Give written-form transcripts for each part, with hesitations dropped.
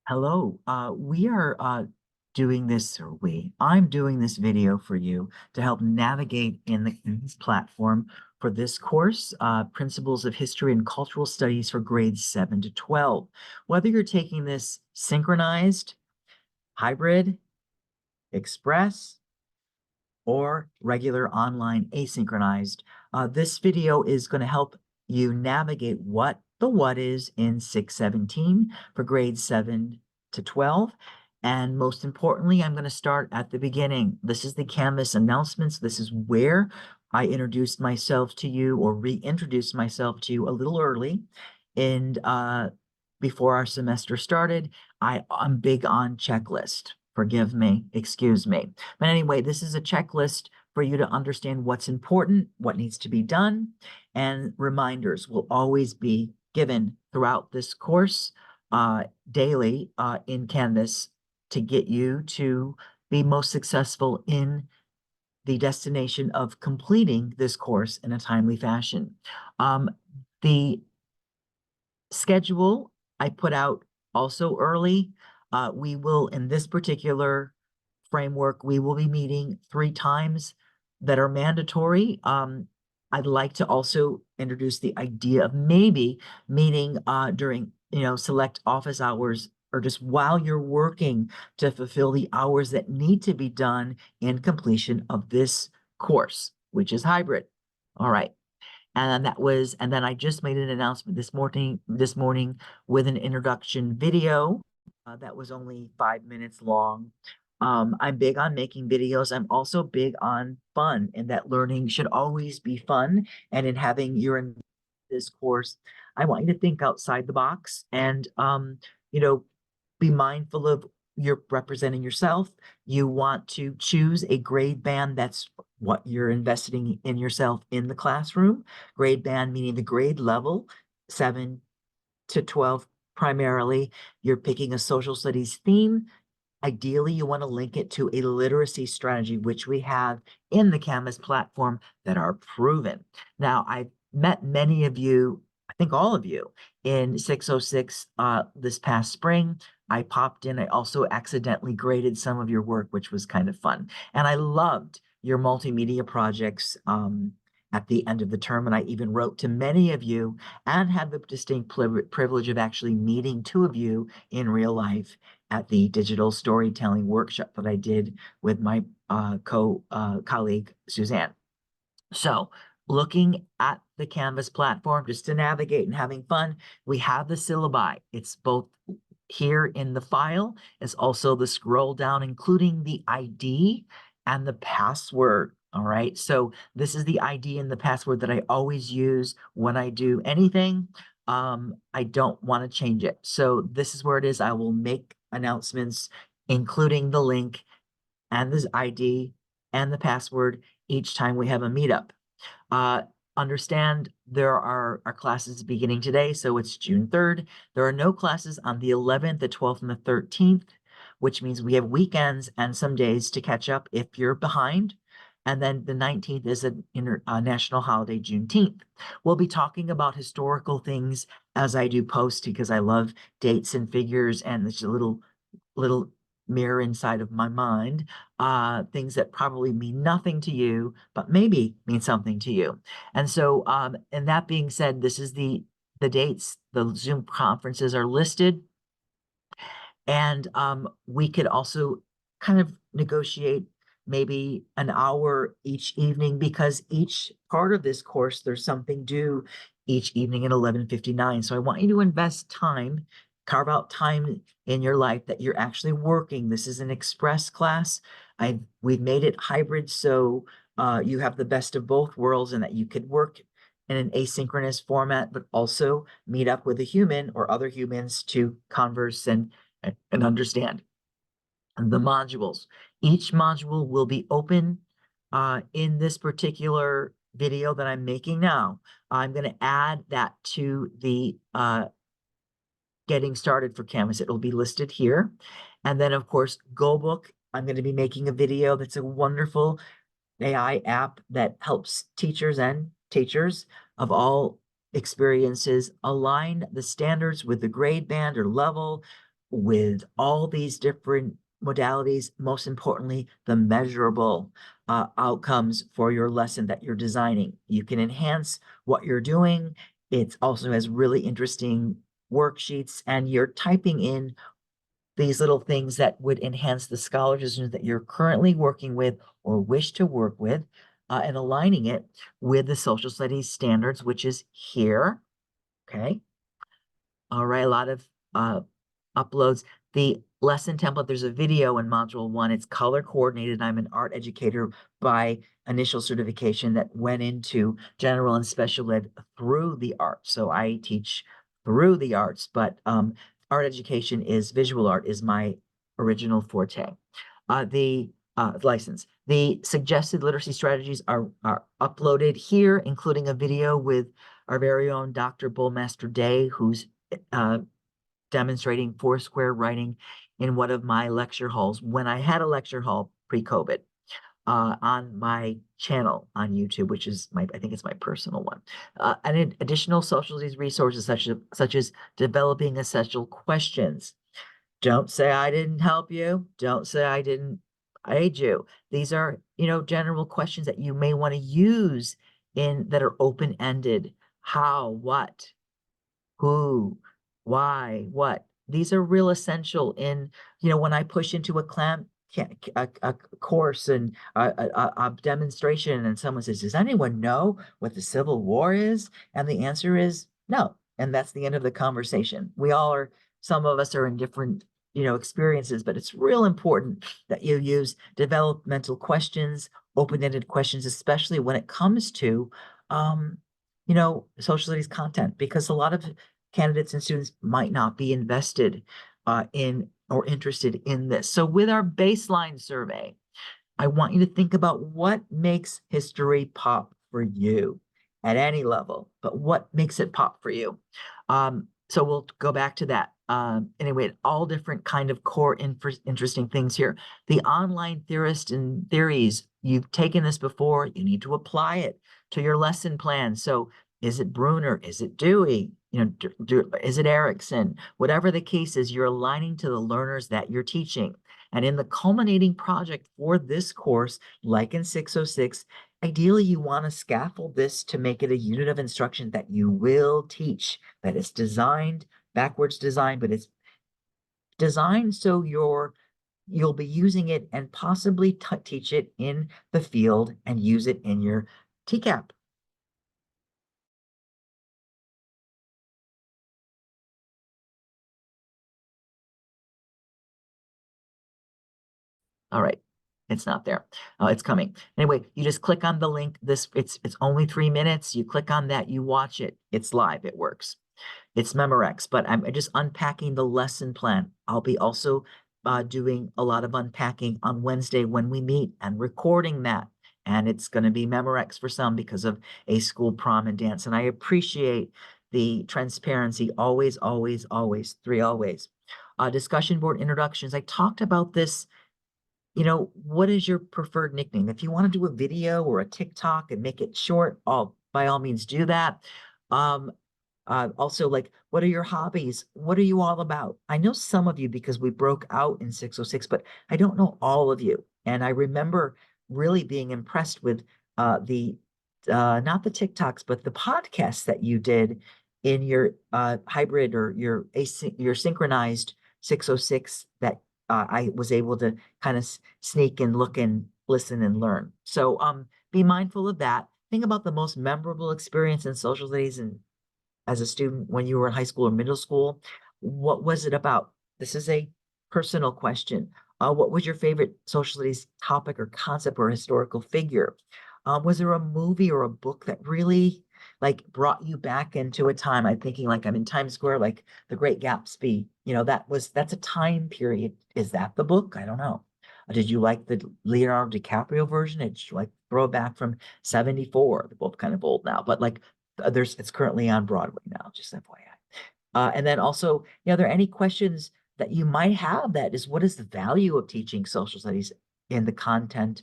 Hello. We are doing this, or I'm doing this video for you to help navigate in this platform for this course, Principles of History and Cultural Studies for grades 7 to 12. Whether you're taking this synchronized, hybrid, express, or regular online asynchronized, this video is going to help you navigate what is in 617 for grades 7 to 12. And most importantly, I'm going to start at the beginning. This is the Canvas announcements. This is where I introduced myself to you or reintroduced myself to you a little early. And before our semester started, I'm big on checklist. Forgive me, excuse me. But anyway, this is a checklist for you to understand what's important, what needs to be done, and reminders will always be given throughout this course daily in Canvas to get you to be most successful in the destination of completing this course in a timely fashion. The schedule I put out also early. We will, in this particular framework, we will be meeting 3 times that are mandatory. I'd like to also introduce the idea of maybe meeting during, select office hours or just while you're working to fulfill the hours that need to be done in completion of this course, which is hybrid. All right. And then I just made an announcement this morning with an introduction video that was only 5 minutes long. I'm big on making videos. I'm also big on fun, and that learning should always be fun. And in having you're in this course, I want you to think outside the box and you know, be mindful of you're representing yourself. You want to choose a grade band that's what you're investing in yourself in the classroom. Grade band meaning the grade level, 7 to 12 primarily. You're picking a social studies theme. Ideally, you want to link it to a literacy strategy, which we have in the Canvas platform that are proven. Now, I've met many of you, I think all of you, in 606 this past spring. I popped in. I also accidentally graded some of your work, which was kind of fun. And I loved your multimedia projects at the end of the term. And I even wrote to many of you and had the distinct privilege of actually meeting 2 of you in real life at the digital storytelling workshop that I did with my colleague, Suzanne. So looking at the Canvas platform, just to navigate and having fun, we have the syllabi. It's both here in the file. It's also the scroll down, including the ID and the password. All right. So this is the ID and the password that I always use when I do anything. I don't want to change it. So this is where it is. I will make announcements, including the link and this ID and the password each time we have a meetup. Understand there are our classes beginning today, so it's June 3rd. There are no classes on the 11th, the 12th, and the 13th, which means we have weekends and some days to catch up if you're behind. And then the 19th is a national holiday, Juneteenth. We'll be talking about historical things as I do post because I love dates and figures, and it's a little mirror inside of my mind, things that probably mean nothing to you, but maybe mean something to you. And so, and that being said, this is the dates. The Zoom conferences are listed, and we could also kind of negotiate maybe an hour each evening because each part of this course, there's something due each evening at 11:59. So I want you to invest time, carve out time in your life that you're actually working. This is an express class. We've made it hybrid, so you have the best of both worlds and that you could work in an asynchronous format, but also meet up with a human or other humans to converse and understand the modules. Each module will be open in this particular video that I'm making now. I'm going to add that to the getting started for Canvas. It'll be listed here. And then, of course, GoBook. I'm going to be making a video that's a wonderful AI app that helps teachers and teachers of all experiences align the standards with the grade band or level with all these different modalities, most importantly, the measurable outcomes for your lesson that you're designing. You can enhance what you're doing. It also has really interesting worksheets, and you're typing in these little things that would enhance the scholarship that you're currently working with or wish to work with, and aligning it with the social studies standards, which is here. Okay. All right. A lot of uploads. The lesson template, there's a video in module 1. It's color coordinated. I'm an art educator by initial certification that went into general and special ed through the arts. So I teach through the arts, but art education is visual art is my original forte. The license. The suggested literacy strategies are uploaded here, including a video with our very own Dr. Bullmaster Day, who's demonstrating Foursquare writing in one of my lecture halls when I had a lecture hall pre-COVID on my channel on YouTube, which is I think it's my personal one. And additional social studies resources such as developing essential questions. Don't say I didn't help you. Don't say I didn't aid you. These are, general questions that you may want to use that are open-ended. How, what, who, why, what. These are real essential in, when I push into a course and a demonstration and someone says, does anyone know what the Civil War is? And the answer is no. And that's the end of the conversation. Some of us are in different, experiences, but it's real important that you use developmental questions, open-ended questions, especially when it comes to, social studies content, because a lot of candidates and students might not be invested in or interested in this. So with our baseline survey, I want you to think about what makes history pop for you at any level, but what makes it pop for you? So we'll go back to that. Anyway, all different kind of core interesting things here. The online theorist and theories, you've taken this before, you need to apply it to your lesson plan. So is it Bruner? Is it Dewey? Is it Erickson? Whatever the case is, you're aligning to the learners that you're teaching. And in the culminating project for this course, like in 606, ideally you want to scaffold this to make it a unit of instruction that you will teach, that it's designed, backwards designed, but it's designed so you'll be using it and possibly teach it in the field and use it in your TCAP. All right. It's not there. It's coming. Anyway, you just click on the link. It's only 3 minutes. You click on that, you watch it. It's live. It works. It's Memorex, but I'm just unpacking the lesson plan. I'll be also doing a lot of unpacking on Wednesday when we meet and recording that. And it's going to be Memorex for some because of a school prom and dance. And I appreciate the transparency. Always, always, always. 3 always. Discussion board introductions. I talked about this. What is your preferred nickname? If you want to do a video or a TikTok and make it short, by all means do that. Also, like, what are your hobbies? What are you all about? I know some of you because we broke out in 606, but I don't know all of you. And I remember really being impressed with the not the TikToks, but the podcasts that you did in your hybrid or your synchronized 606 that I was able to kind of sneak and look and listen and learn. So be mindful of that. Think about the most memorable experience in social studies and as a student when you were in high school or middle school. What was it about? This is a personal question. What was your favorite social studies topic or concept or historical figure? Was there a movie or a book that really like brought you back into a time? I'm thinking like I'm in Times Square, like The Great Gatsby. That's a time period. Is that the book? I don't know. Did you like the Leonardo DiCaprio version? Did you like throwback from 74? They're both kind of old now, but like it's currently on Broadway now, just FYI. And then also, are there any questions that you might have what is the value of teaching social studies in the content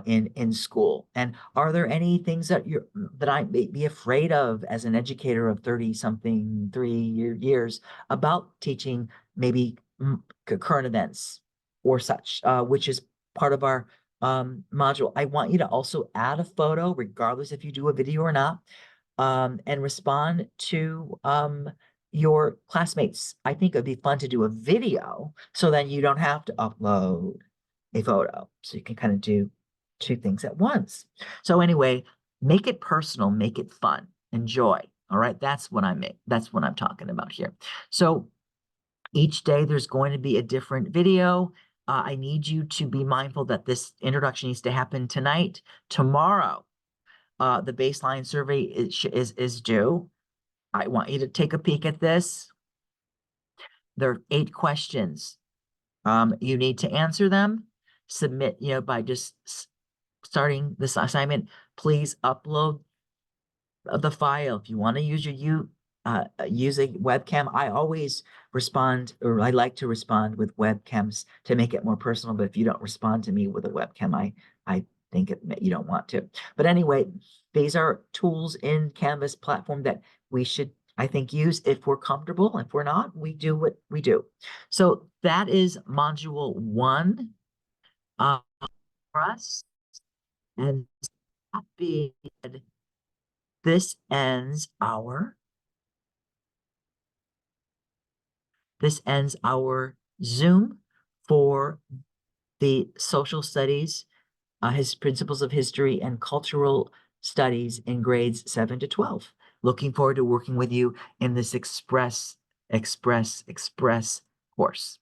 in school? And are there any things that I may be afraid of as an educator of 30 something 3 years about teaching maybe current events or such, which is part of our module. I want you to also add a photo, regardless if you do a video or not, and respond to your classmates. I think it'd be fun to do a video so then you don't have to upload a photo. So you can kind of do two things at once. So anyway, make it personal, make it fun, enjoy. All right, that's what I'm talking about here. So each day there's going to be a different video. I need you to be mindful that this introduction needs to happen tonight. Tomorrow, the baseline survey is due. I want you to take a peek at this. There are 8 questions. You need to answer them. Submit, by just starting this assignment. Please upload the file. If you want to use use a webcam, I always respond, or I like to respond with webcams to make it more personal. But if you don't respond to me with a webcam, I think you don't want to. But anyway, these are tools in Canvas platform that we should, I think, use if we're comfortable. If we're not, we do what we do. So that is module 1 for us. And that being said, this ends our Zoom for the social studies, his principles of history and cultural studies in grades 7 to 12. Looking forward to working with you in this express course.